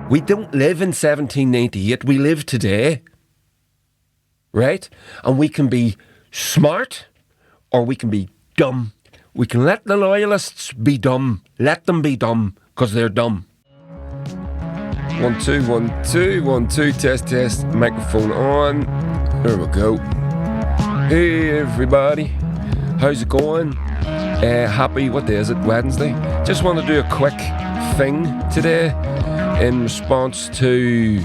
We don't live in 1798. We live today. Right? And we can be smart or we can be dumb. We can let the loyalists be dumb. Let them be dumb because they're dumb. 1 2 1 2 1 2 test microphone on. There we go. Hey everybody, how's it going? Happy, what day is it? Wednesday. Just want to do a quick thing today in response to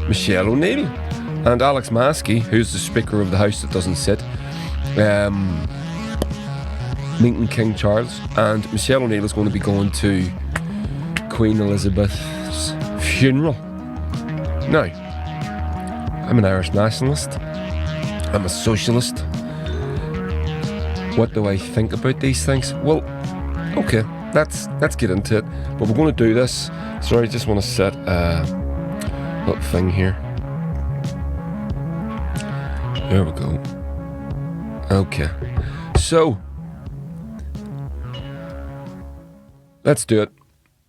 Michelle O'Neill and Alex Maskey, who's the Speaker of the House that doesn't sit, meeting King Charles. And Michelle O'Neill is going to be going to Queen Elizabeth's funeral. Now, I'm an Irish nationalist. I'm a socialist. What do I think about these things? Well, okay, let's get into it. But we're going to do this. Sorry, I just want to set a little thing here. There we go. Okay, so let's do it.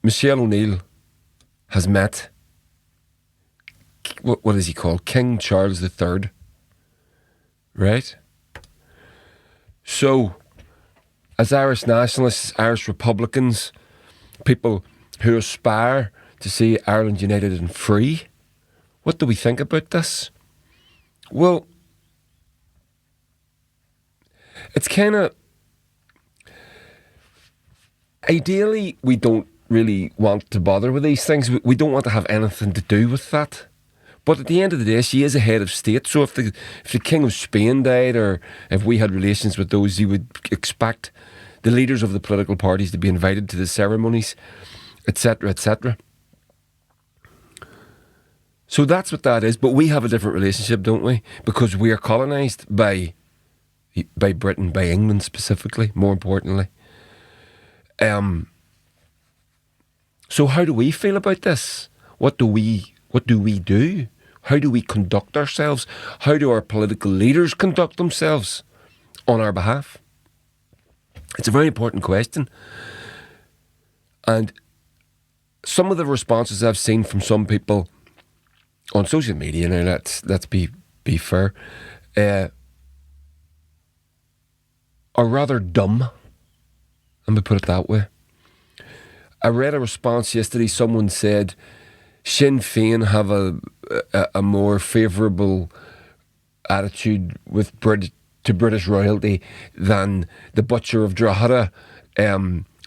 Michelle O'Neill has met, what is he called? King Charles III. Right? So, as Irish nationalists, Irish Republicans, people who aspire to see Ireland united and free, what do we think about this? Well, it's kind of... Ideally, we don't really want to bother with these things. We don't want to have anything to do with that. But at the end of the day, she is a head of state. So if the King of Spain died, or if we had relations with those, you would expect the leaders of the political parties to be invited to the ceremonies, etc., etc. So that's what that is. But we have a different relationship, don't we? Because we are colonised by Britain, by England specifically, more importantly. So how do we feel about this? What do we do? How do we conduct ourselves? How do our political leaders conduct themselves on our behalf? It's a very important question. And some of the responses I've seen from some people on social media, now let's be fair, are rather dumb. Let me put it that way. I read a response yesterday. Someone said Sinn Féin have a more favourable attitude with British royalty than the Butcher of Drogheda,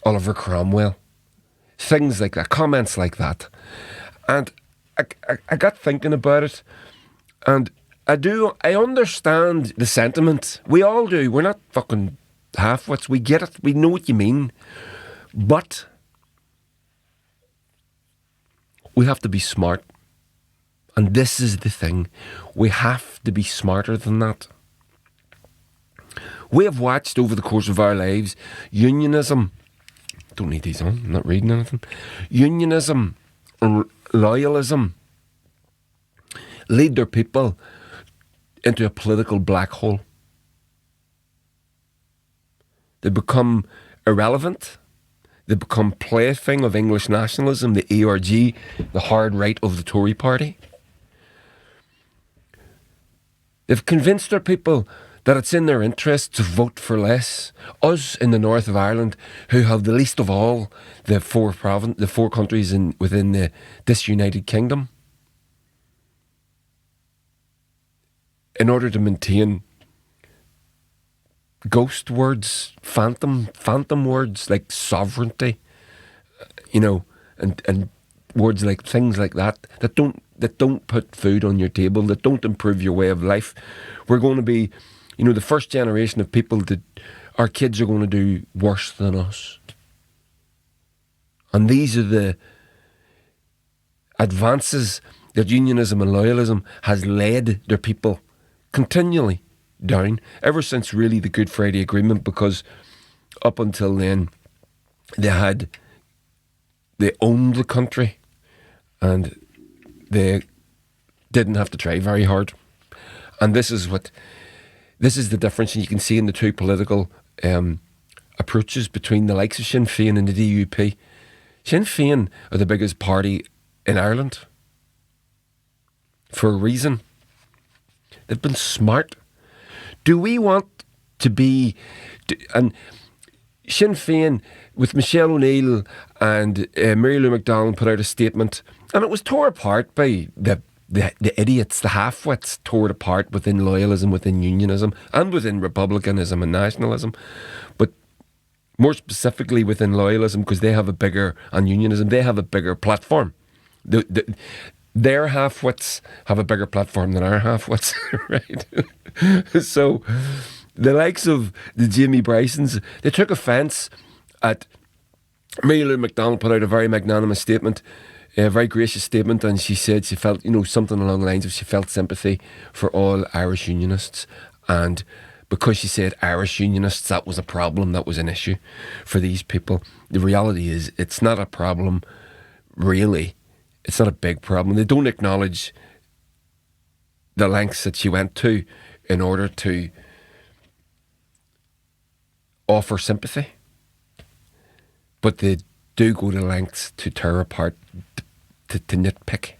Oliver Cromwell. Things like that, comments like that. And I got thinking about it, and I understand the sentiment. We all do. We're not fucking half-wits. We get it. We know what you mean. But we have to be smart. And this is the thing. We have to be smarter than that. We have watched over the course of our lives unionism. Don't need these on. I'm not reading anything. Unionism and loyalism lead their people into a political black hole. They become irrelevant. They become plaything of English nationalism, the ERG, the hard right of the Tory party. They've convinced their people that it's in their interest to vote for less. Us in the north of Ireland, who have the least of all the four countries within the disunited kingdom, in order to maintain ghost words, phantom words like sovereignty, and words like things like that don't put food on your table, that don't improve your way of life. We're going to be, the first generation of people that our kids are going to do worse than us. And these are the advances that unionism and loyalism has led their people continually down, ever since really the Good Friday Agreement, because up until then they owned the country and they didn't have to try very hard. And this is the difference, and you can see in the two political approaches between the likes of Sinn Féin and the DUP. Sinn Féin are the biggest party in Ireland for a reason. They've been smart. Do we want to be... And Sinn Féin, with Michelle O'Neill and Mary Lou McDonald put out a statement, and it was tore apart by the idiots, the half-wits, tore it apart within loyalism, within unionism, and within republicanism and nationalism. But more specifically within loyalism, because they have a bigger, and unionism, they have a bigger platform. Their half-wits have a bigger platform than our half-wits, right? So the likes of the Jamie Brysons, they took offence at Mary Lou McDonald put out a very magnanimous statement, a very gracious statement, and she said she felt, something along the lines of she felt sympathy for all Irish unionists, and because she said Irish unionists, that was a problem, that was an issue for these people. The reality is it's not a problem, really. It's not a big problem. They don't acknowledge the lengths that she went to in order to offer sympathy. But they do go to lengths to tear apart, to nitpick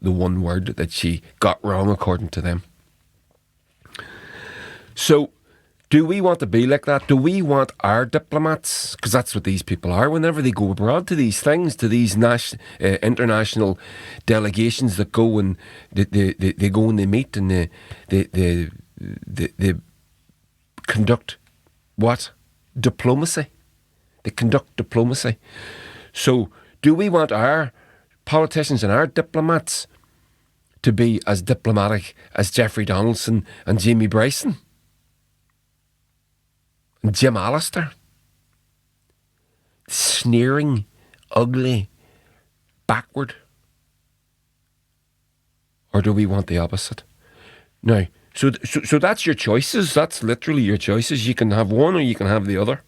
the one word that she got wrong according to them. So, do we want to be like that? Do we want our diplomats, because that's what these people are, whenever they go abroad to these things, to these international delegations that go and they go and they meet and they conduct what? Diplomacy. They conduct diplomacy. So, do we want our politicians and our diplomats to be as diplomatic as Jeffrey Donaldson and Jamie Bryson? Jim Allister, sneering, ugly, backward? Or do we want the opposite? Now, so that's your choices. That's literally your choices. You can have one or you can have the other.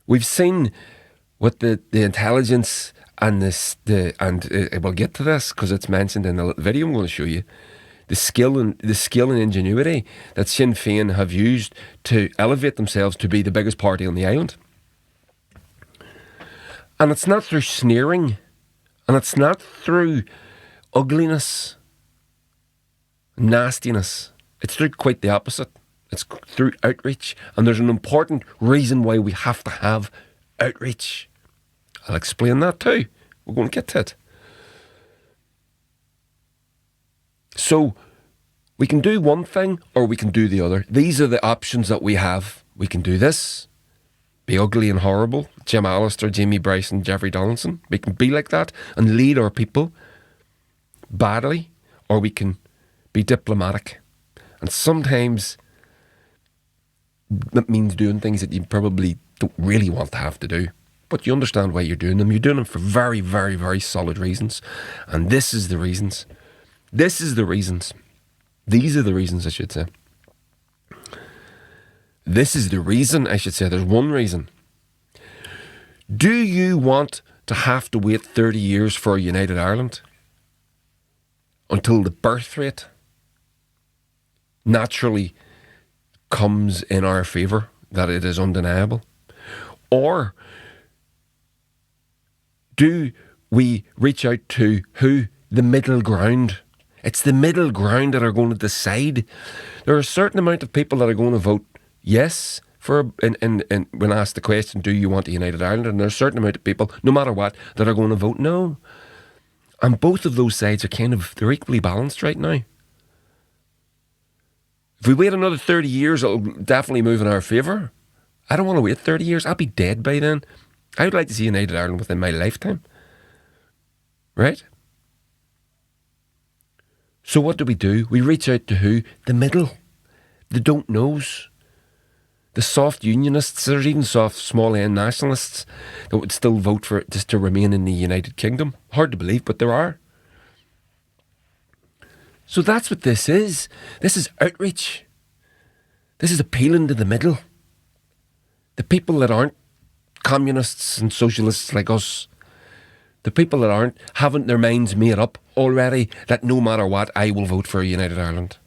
We've seen what the intelligence and we'll get to this because it's mentioned in the video I'm going to show you. The skill and ingenuity that Sinn Féin have used to elevate themselves to be the biggest party on the island. And it's not through sneering, and it's not through ugliness, nastiness. It's through quite the opposite. It's through outreach. And there's an important reason why we have to have outreach. I'll explain that too. We're going to get to it. So, we can do one thing or we can do the other. These are the options that we have. We can do this, be ugly and horrible, Jim Allister, Jamie Bryson, Jeffrey Donaldson. We can be like that and lead our people badly, or we can be diplomatic. And sometimes that means doing things that you probably don't really want to have to do. But you understand why you're doing them. You're doing them for very, very, very solid reasons. And this is the reasons. This is the reasons. These are the reasons, I should say. This is the reason, I should say. There's one reason. Do you want to have to wait 30 years for a United Ireland? Until the birth rate naturally comes in our favour, that it is undeniable? Or do we reach out to who? The middle ground. It's the middle ground that are going to decide. There are a certain amount of people that are going to vote yes for when asked the question, do you want a United Ireland? And there's a certain amount of people, no matter what, that are going to vote no. And both of those sides are they're equally balanced right now. If we wait another 30 years, it'll definitely move in our favour. I don't want to wait 30 years. I'll be dead by then. I would like to see United Ireland within my lifetime. Right? So what do? We reach out to who? The middle. The don't knows. The soft unionists. There's even soft small n nationalists that would still vote for it just to remain in the United Kingdom. Hard to believe, but there are. So that's what this is. This is outreach. This is appealing to the middle. The people that aren't communists and socialists like us. The people that haven't their minds made up already that no matter what, I will vote for a United Ireland.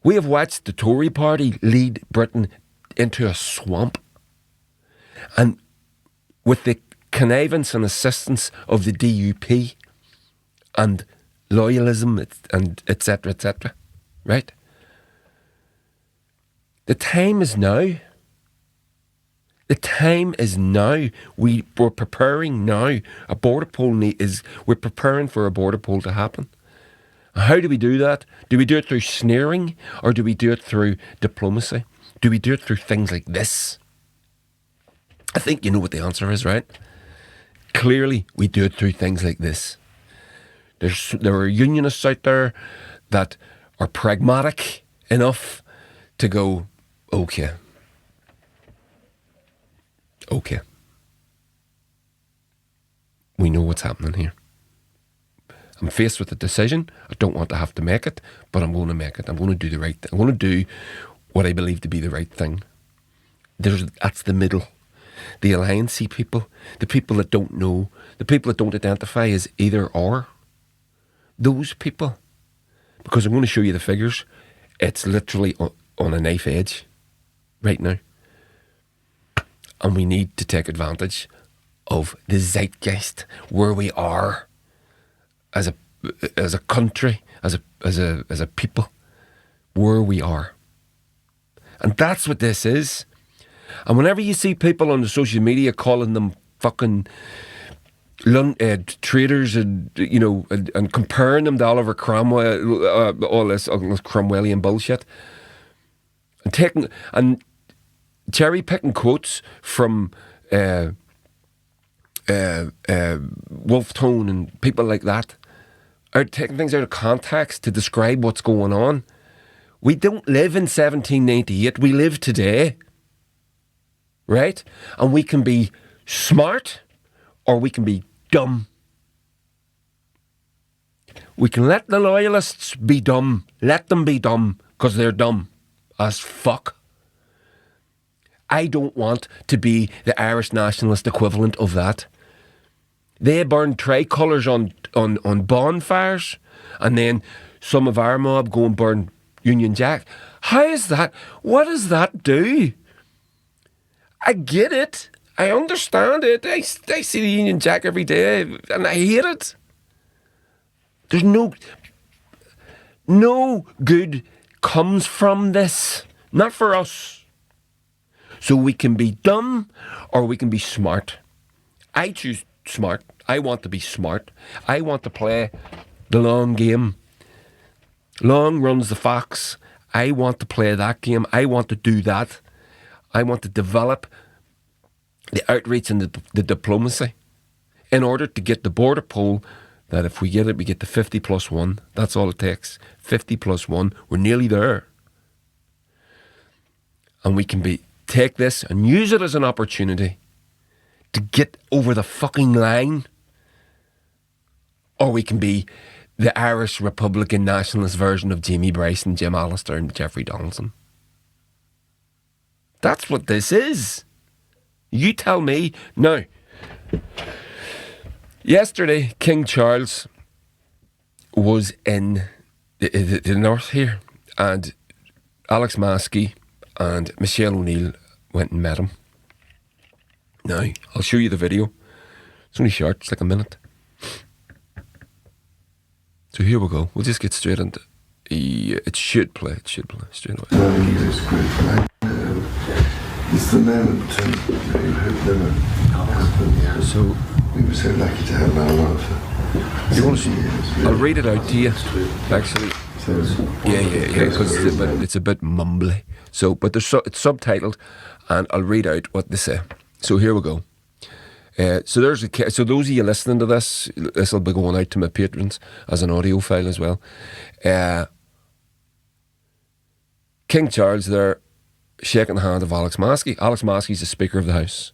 We have watched the Tory party lead Britain into a swamp. And with the connivance and assistance of the DUP and loyalism and etc., right? The time is now. The time is now. We're preparing now. A border poll we're preparing for a border poll to happen. How do we do that? Do we do it through sneering, or do we do it through diplomacy? Do we do it through things like this? I think you know what the answer is, right? Clearly, we do it through things like this. There are unionists out there that are pragmatic enough to go, okay. We know what's happening here. I'm faced with a decision. I don't want to have to make it, but I'm going to make it. I'm going to do the right thing. I'm going to do what I believe to be the right thing. That's the middle. The alliancey people, the people that don't know, the people that don't identify as either or. Those people. Because I'm going to show you the figures. It's literally on a knife edge right now. And we need to take advantage of the zeitgeist, where we are as a country, as a people, where we are. And that's what this is. And whenever you see people on the social media calling them fucking traitors and comparing them to Oliver Cromwell, all this Cromwellian bullshit, and cherry picking quotes from Wolf Tone and people like that, are taking things out of context to describe what's going on. We don't live in 1798. We live today, right? And we can be smart or we can be dumb. We can let the loyalists be dumb. Let them be dumb, because they're dumb as fuck. I don't want to be the Irish nationalist equivalent of that. They burn tricolours on bonfires, and then some of our mob go and burn Union Jack. How is that? What does that do? I get it. I understand it. I see the Union Jack every day, and I hate it. There's no good comes from this. Not for us. So we can be dumb or we can be smart. I choose smart. I want to be smart. I want to play the long game. Long runs the fox. I want to play that game. I want to do that. I want to develop the outreach and the diplomacy in order to get the border poll, that if we get it, we get the 50 plus 1. That's all it takes. 50 plus 1. We're nearly there. And we can take this and use it as an opportunity to get over the fucking line. Or we can be the Irish Republican nationalist version of Jamie Bryson, Jim Allister and Jeffrey Donaldson. That's what this is. You tell me. Now, yesterday, King Charles was in the north here, and Alex Maskey and Michelle O'Neill went and met him. Now, I'll show you the video. It's only short, it's like a minute. So here we go. We'll just get straight into it. Should play straight away. It's the moment you hope never happened. So we were so lucky to have our love. You want to see? I'll read it out to you, actually. Yeah, because it's a bit mumbly. So, but it's subtitled, and I'll read out what they say. So here we go. So those of you listening to this will be going out to my patrons as an audio file as well. King Charles there, shaking the hand of Alex Maskey. Alex Maskey's the Speaker of the House.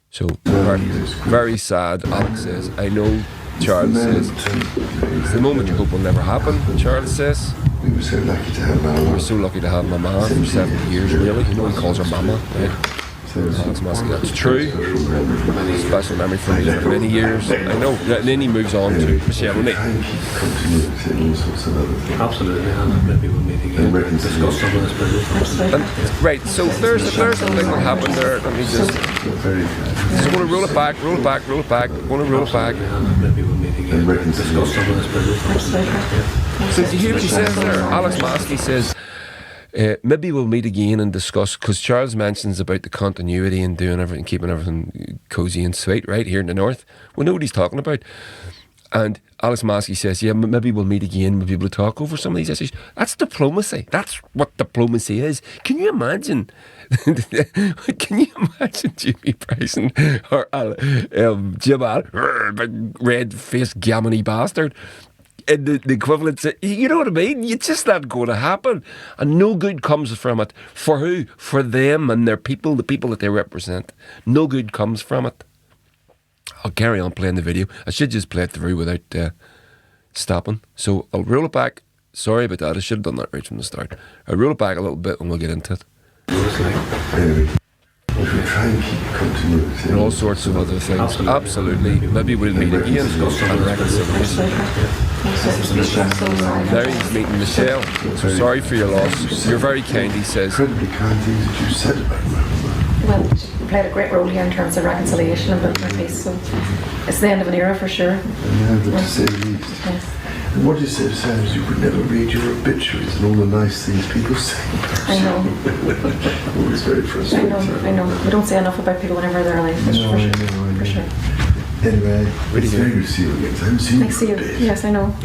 So very, very sad. Alex says, I know. Charles says, it's the moment you hope will never happen. Charles says, we were so lucky to have my mama. We were so lucky to have my mama for 70 years, really. You know, he calls her mama, right? Alex Maskey, that's true. Special memory for me for many years. I know. And then he moves on to Michelle O'Neill. Continuity and all sorts of other things. Absolutely, and maybe we'll meet again. Discuss some of this business. Right, so there's a thing that happened there. Let me just want to roll it back. Want to roll it back. Maybe we'll meet again. Discuss some of this business. So do you hear what he says there? Alex Maskey says, maybe we'll meet again and discuss, because Charles mentions about the continuity and doing everything, keeping everything cosy and sweet right here in the north. We know what he's talking about. And Alex Maskey says, yeah, maybe we'll meet again, we'll be able to talk over some of these issues. That's diplomacy. That's what diplomacy is. Can you imagine? Can you imagine Jimmy Bryson or Jim Al, big red-faced gammony bastard? And the equivalent, you know what I mean? It's just not going to happen. And no good comes from it. For who? For them and their people, the people that they represent. No good comes from it. I'll carry on playing the video. I should just play it through without stopping. So I'll roll it back. Sorry about that. I should have done that right from the start. I'll roll it back a little bit and we'll get into it. If we try and keep continuity And all sorts of other things. Absolutely. Maybe we'll meet again and reconciliation. Now he's meeting Michelle. So sorry for your loss. You're very kind, he says. incredibly kind things that you said about me. Well, she played a great role here in terms of reconciliation and building our peace, so it's the end of an era for sure. And to say the least. Yes. And what you said, Sam, is you would never read your obituaries and all the nice things people say. I know. Always very frustrating. I know. We don't say enough about people whenever they're alive, for No, I sure. know. For sure. Anyway, it's very good to see you again. I haven't seen you Thanks for to a you. bit. Yes, I know.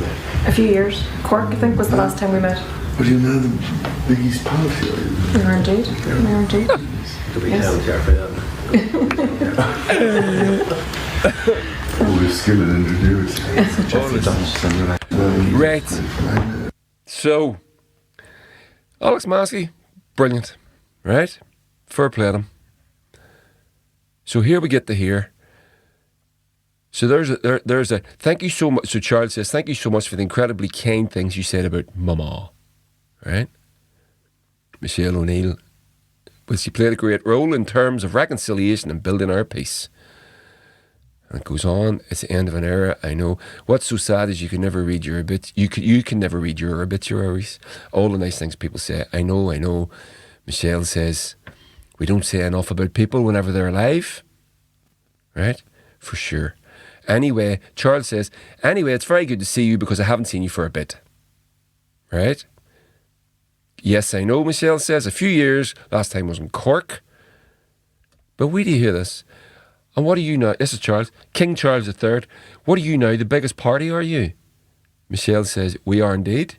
A few years. Cork, I think, was the last time we met. But you're now the Big East party, are you? We were indeed. We were indeed. To be Yes. held careful that. All your skill and ingenuity. Right. So, Alex Maskey, brilliant. Right? Fair play to him. So here we get to here. So there's a thank you so much. So Charles says, thank you so much for the incredibly kind things you said about Mama. Right? Michelle O'Neill. Well, she played a great role in terms of reconciliation and building our peace. And it goes on. It's the end of an era. I know. What's so sad is you can never read your you can never read your obituaries. All the nice things people say. I know. Michelle says, we don't say enough about people whenever they're alive. Right? For sure. Anyway, Charles says, anyway, it's very good to see you because I haven't seen you for a bit. Right? Yes, I know, Michelle says. A few years. Last time was in Cork. But wait till you hear this. And what are you now? This is Charles. King Charles III. What are you now? The biggest party, are you? Michelle says, we are indeed.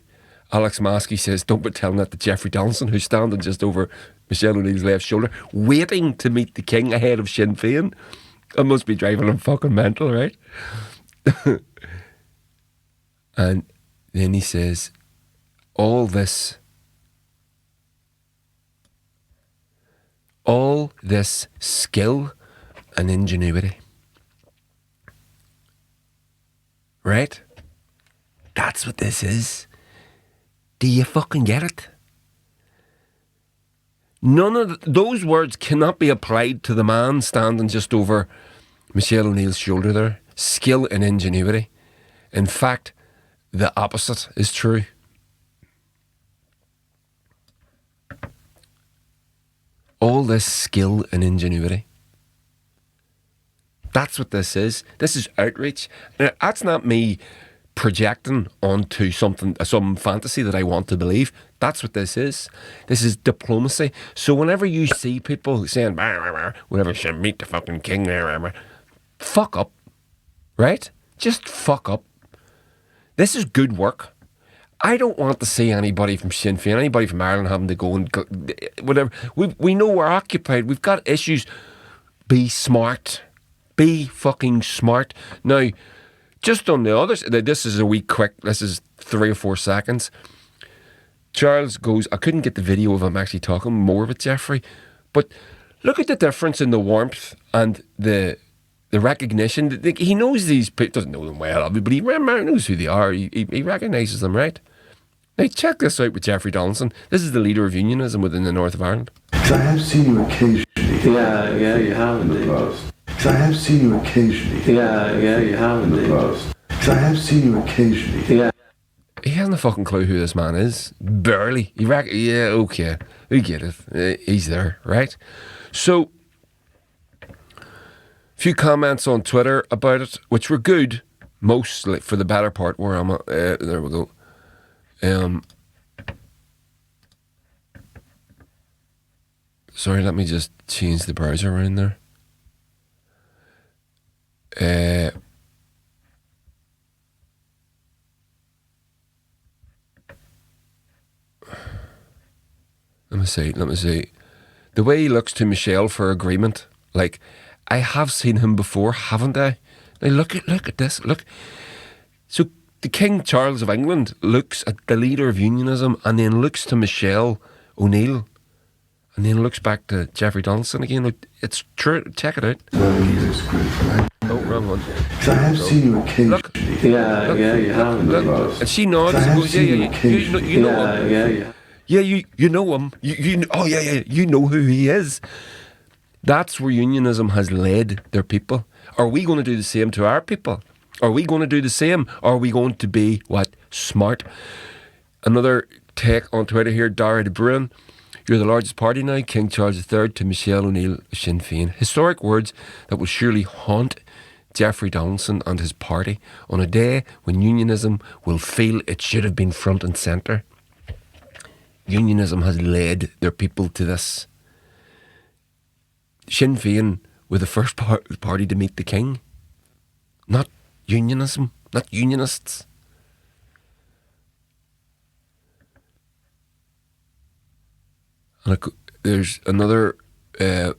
Alex Maskey says, don't be telling that to Jeffrey Donaldson, who's standing just over Michelle O'Neill's left shoulder, waiting to meet the king ahead of Sinn Féin. I must be driving him fucking mental, right? And then he says, all this skill and ingenuity. Right? That's what this is. Do you fucking get it? None of those words cannot be applied to the man standing just over Michelle O'Neill's shoulder there. Skill and ingenuity. In fact, the opposite is true. All this skill and ingenuity. That's what this is. This is outreach. Now, that's not me projecting onto some fantasy that I want to believe. That's what this is. This is diplomacy. So whenever you see people saying, whenever you meet the fucking king, fuck up. Right? Just fuck up. This is good work. I don't want to see anybody from Sinn Féin, anybody from Ireland having to go and whatever. We know we're occupied. We've got issues. Be smart. Be fucking smart. Now, just on the others, this is a wee quick, this is 3 or 4 seconds. Charles goes, I couldn't get the video of him actually talking more with Jeffrey, but look at the difference in the warmth and the recognition. He knows these people, doesn't know them well, but he knows who they are. He recognises them, right? Now, check this out with Jeffrey Donaldson. This is the leader of unionism within the north of Ireland. I have seen you occasionally Yeah, you have in the past. Because I have seen you occasionally. Yeah, you have in the past. Because I have seen you occasionally. Yeah. He hasn't a fucking clue who this man is. Barely. Yeah, okay. We get it. He's there, right? So, few comments on Twitter about it, which were good, mostly for the better part where I'm at. There we go. Sorry, let me just change the browser around there. Let me see. The way he looks to Michelle for agreement, like, I have seen him before, haven't I? Now look at this. Look. So the King Charles of England looks at the leader of unionism and then looks to Michelle O'Neill and then looks back to Jeffrey Donaldson again. Look, it's true. Check it out. Oh, wrong one. Because I have seen you occasionally. Look. Yeah, you have in the past. And she nods and goes, you know him. Yeah, you know him. You know who he is. That's where unionism has led their people. Are we going to do the same to our people? Are we going to do the same? Are we going to be, smart? Another take on Twitter here, Dara de Bruin. You're the largest party now, King Charles III to Michelle O'Neill, Sinn Féin. Historic words that will surely haunt Jeffrey Donaldson and his party on a day when unionism will feel it should have been front and centre. Unionism has led their people to this. Sinn Féin were the first party to meet the king. Not unionism, not unionists. And there's another, let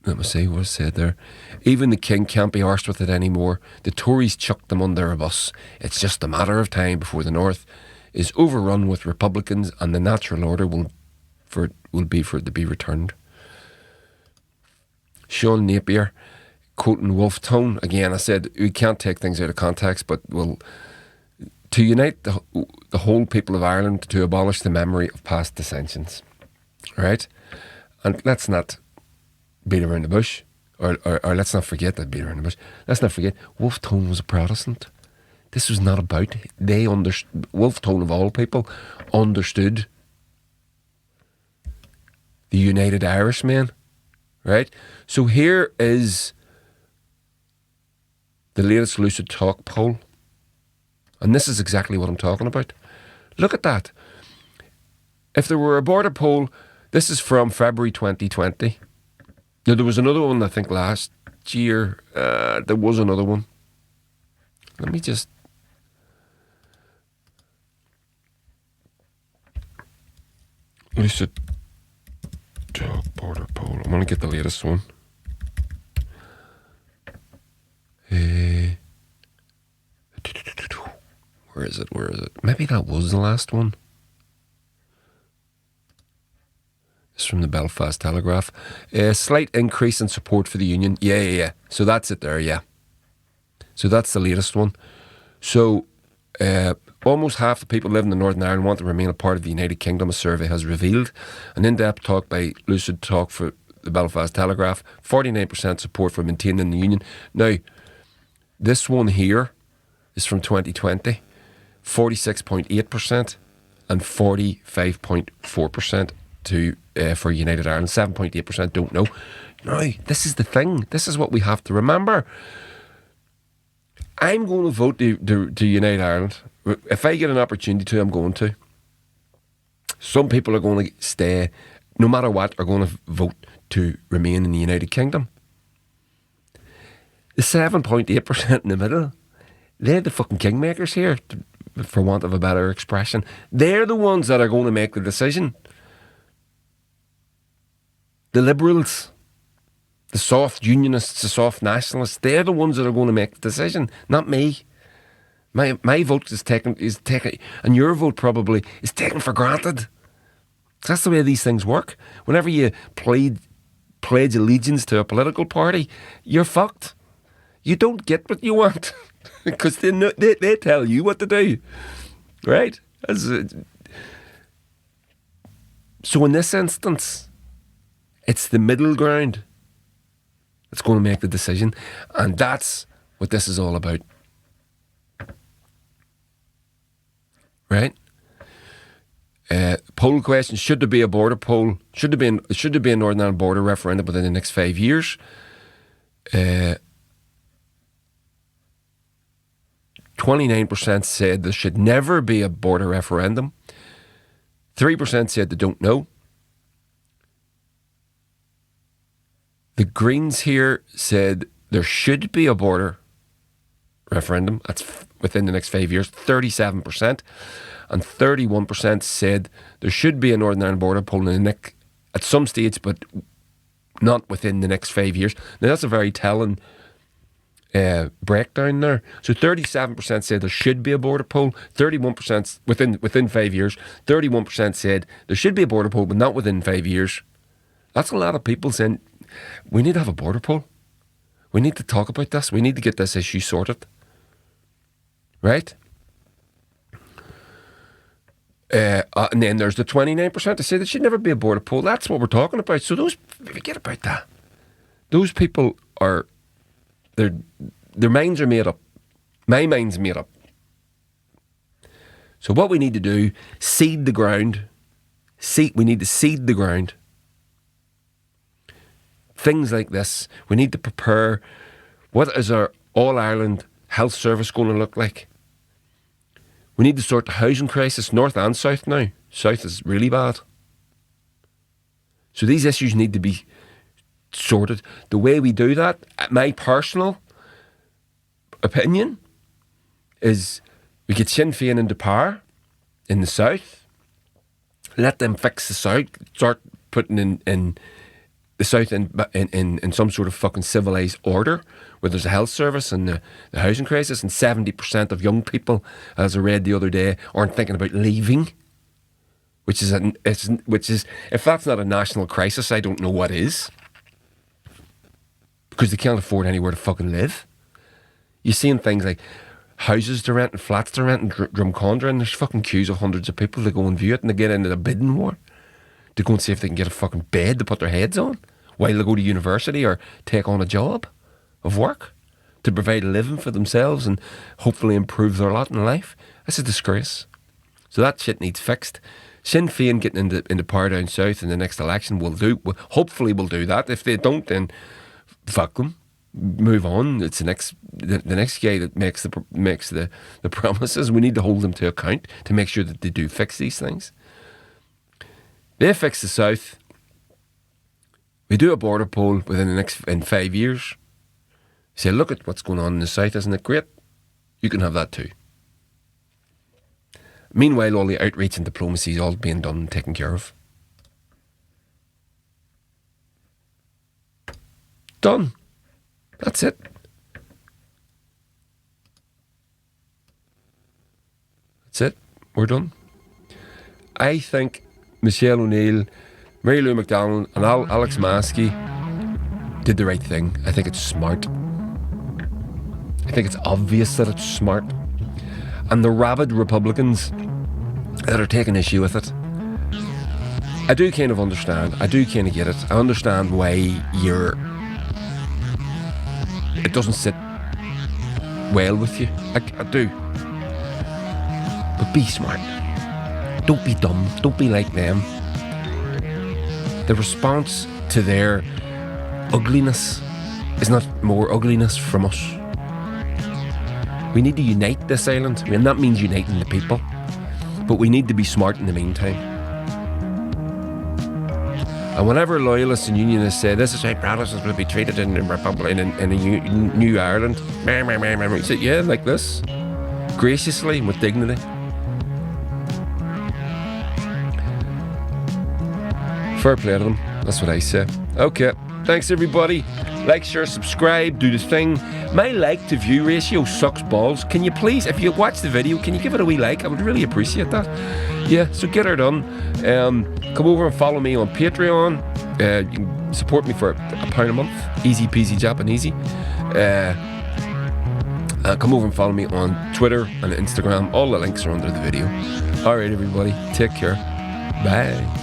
me see what's said there. Even the king can't be arsed with it anymore. The Tories chucked them under a bus. It's just a matter of time before the North is overrun with Republicans and the natural order will be for it to be returned. Sean Napier, quoting Wolf Tone, again, I said we can't take things out of context, but to unite the whole people of Ireland to abolish the memory of past dissensions, right? And let's not beat around the bush, or let's not forget that beat around the bush. Let's not forget Wolf Tone was a Protestant. This was not about, Wolf Tone of all people understood the United Irishmen, right? So here is the latest Lucid Talk poll. And this is exactly what I'm talking about. Look at that. If there were a border poll, this is from February 2020. Now, there was another one, I think, last year. There was another one. Let me just... Lucid Talk border poll. I'm going to get the latest one. Where is it? Maybe that was the last one. It's from the Belfast Telegraph. A slight increase in support for the union. Yeah. So that's it there, yeah. So that's the latest one. So almost half the people living in Northern Ireland want to remain a part of the United Kingdom, a survey has revealed. An in-depth talk by Lucid Talk for the Belfast Telegraph. 49% support for maintaining the union. Now, this one here is from 2020. 46.8% and 45.4% for United Ireland. 7.8% don't know. Now, this is the thing. This is what we have to remember. I'm going to vote to Unite Ireland. If I get an opportunity to, I'm going to. Some people are going to stay, no matter what, are going to vote to remain in the United Kingdom. The 7.8% in the middle, they're the fucking kingmakers here, for want of a better expression. They're the ones that are going to make the decision. The Liberals, the soft unionists, the soft nationalists, they're the ones that are going to make the decision, not me. My vote is taken, and your vote probably is taken for granted. That's the way these things work. Whenever you pledge allegiance to a political party, you're fucked. You don't get what you want because they tell you what to do, right? So in this instance, It's the middle ground that's going to make the decision. And that's what this is all about. Right? Poll question: should there be a border poll? Should there be a Northern Ireland border referendum within the next 5 years? 29% said there should never be a border referendum. 3% said they don't know. The Greens here said there should be a border referendum. That's within the next 5 years. 37%. And 31% said there should be a Northern Ireland border poll at some stage, but not within the next 5 years. Now, that's a very telling breakdown there. So 37% said there should be a border poll. 31% within 5 years. 31% said there should be a border poll, but not within 5 years. That's a lot of people saying we need to have a border poll. We need to talk about this. We need to get this issue sorted. Right? And then there's the 29% that say there should never be a border poll. That's what we're talking about. So forget about that. Those people are, their minds are made up. My mind's made up. So what we need to do, seed the ground. We need to seed the ground. Things like this, we need to prepare. What is our All-Ireland health service going to look like? We need to sort the housing crisis, north and south now. South is really bad. So these issues need to be sorted. The way we do that, my personal opinion, is we get Sinn Féin into power in the south, let them fix the south, start putting in the south in some sort of fucking civilised order, where there's a health service and the housing crisis, and 70% of young people, as I read the other day, aren't thinking about leaving, which is if that's not a national crisis, I don't know what is, because they can't afford anywhere to fucking live. You're seeing things like houses to rent and flats to rent in Drumcondra, and there's fucking queues of hundreds of people to go and view it, and they get into the bidding war to go and see if they can get a fucking bed to put their heads on while they go to university or take on a job of work to provide a living for themselves and hopefully improve their lot in life. That's a disgrace. So that shit needs fixed. Sinn Féin getting into power down south in the next election hopefully will do that. If they don't, then fuck them. Move on. It's the next guy that makes the promises. We need to hold them to account to make sure that they do fix these things. They fix the south. We do a border poll in 5 years. Say, look at what's going on in the south, isn't it great? You can have that too. Meanwhile, all the outreach and diplomacy is all being done and taken care of. Done. That's it. That's it. We're done. I think Michelle O'Neill, Mary Lou McDonald and Alex Maskey did the right thing. I think it's smart. I think it's obvious that it's smart. And the rabid Republicans that are taking issue with it, I do kind of understand. I do kind of get it. I understand why it doesn't sit well with you. I do. But be smart. Don't be dumb. Don't be like them. The response to their ugliness is not more ugliness from us. We need to unite this island. I mean, that means uniting the people. But we need to be smart in the meantime. And whenever loyalists and unionists say this is how Protestants will be treated in a new Ireland, we say, yeah, like this, graciously and with dignity. Fair play to them. That's what I say. Okay, thanks everybody. Like, share, subscribe, do the thing. My like to view ratio sucks balls. Can you please, if you watch the video, can you give it a wee like? I would really appreciate that. Yeah, so get her done. Come over and follow me on Patreon. You can support me for £1 a month. Easy peasy Japanesey. Come over and follow me on Twitter and Instagram. All the links are under the video. Alright everybody, take care. Bye.